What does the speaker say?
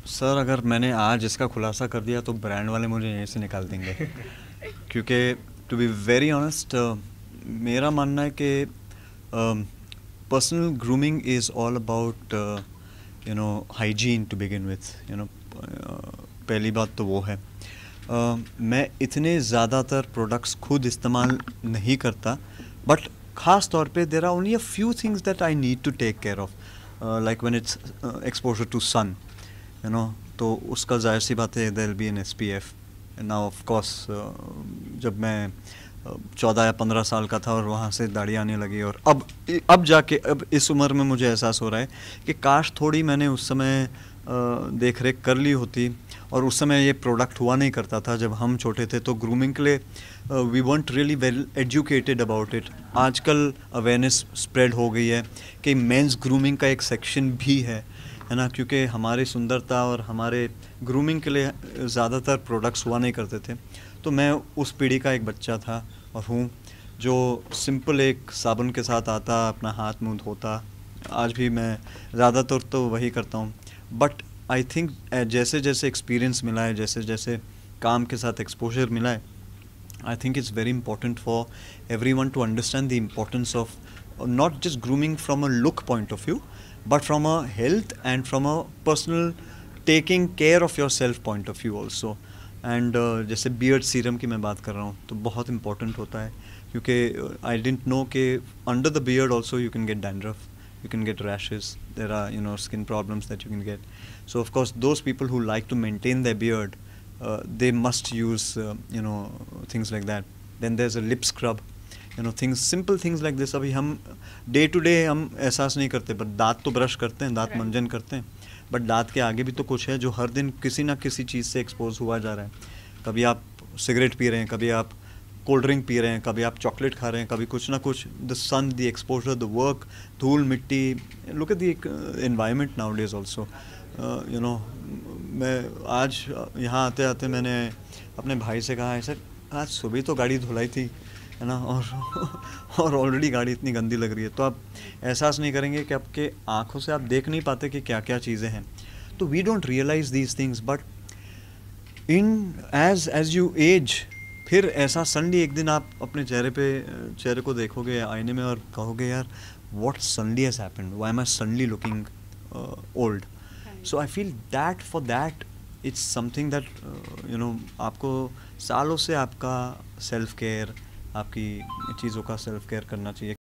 Sir अगर मैंने आज इसका खुलासा कर दिया तो ब्रांड वाले मुझे यहीं से निकाल देंगे क्योंकि टू बी वेरी ऑनेस्ट मेरा मानना है कि personal grooming is all about hygiene to begin with पहली बात तो वो है। मैं इतने ज़्यादातर प्रोडक्ट्स खुद इस्तेमाल नहीं करता, बट ख़ास तौर पे there are only a few things that I need to take care of, like when it's exposure to sun, तो उसका जाहिर सी बात है there will be an SPF। Now of course जब मैं 14 या 15 साल का था और वहाँ से दाढ़ी आने लगी, और अब जाके अब इस उम्र में मुझे एहसास हो रहा है कि काश थोड़ी मैंने उस समय देख रेख कर ली होती, और उस समय ये प्रोडक्ट हुआ नहीं करता था जब हम छोटे थे, तो ग्रूमिंग के लिए we weren't really well educated about it. आजकल अवेयरनेस स्प्रेड हो गई है कि मेंस ग्रूमिंग का एक सेक्शन भी है ना, क्योंकि हमारी सुंदरता और हमारे ग्रूमिंग के लिए ज़्यादातर प्रोडक्ट्स हुआ नहीं करते थे। तो मैं उस पीढ़ी का एक बच्चा था और हूँ जो सिंपल एक साबुन के साथ आता, अपना हाथ मुंह धोता। आज भी मैं ज़्यादातर तो वही करता हूँ, बट आई थिंक जैसे जैसे एक्सपीरियंस मिला है, जैसे जैसे काम के साथ एक्सपोजर मिला है, I think it's very important for everyone to understand the importance of not just grooming from a look point of view, but from a health and from a personal taking care of yourself point of view also. And जैसे beard serum की मैं बात कर रहा हूँ तो बहुत important होता है, क्योंकि I didn't know कि under the beard also you can get dandruff, you can get rashes, there are skin problems that you can get. So of course those people who like to maintain their beard, they must use things like that. Then there's a lip scrub, things, simple things like this. अभी हम day to day हम एहसास नहीं करते, but दांत तो brush करते हैं, दांत मंजन करते हैं, बट दांत के आगे भी तो कुछ है जो हर दिन किसी ना किसी चीज़ से एक्सपोज हुआ जा रहा है। कभी आप सिगरेट पी रहे हैं, कभी आप कोल्ड ड्रिंक पी रहे हैं, कभी आप चॉकलेट खा रहे हैं, कभी कुछ ना कुछ, the sun, the exposure, the work, धूल मिट्टी, look at the environment nowadays also. मैं आज यहाँ आते आते मैंने अपने भाई से कहा है, सर आज सुबह तो गाड़ी धुलाई थी, है ना, और ऑलरेडी गाड़ी इतनी गंदी लग रही है। तो आप एहसास नहीं करेंगे कि आपके आंखों से आप देख नहीं पाते कि क्या क्या चीज़ें हैं। तो we don't realise these things, but as you age, फिर ऐसा सडनली एक दिन आप अपने चेहरे को देखोगे आईने में और कहोगे, यार what suddenly has happened, why am I suddenly looking old. So I feel that for that it's something that आपको सालों से आपका सेल्फ केयर, आपकी चीज़ों का सेल्फ केयर करना चाहिए।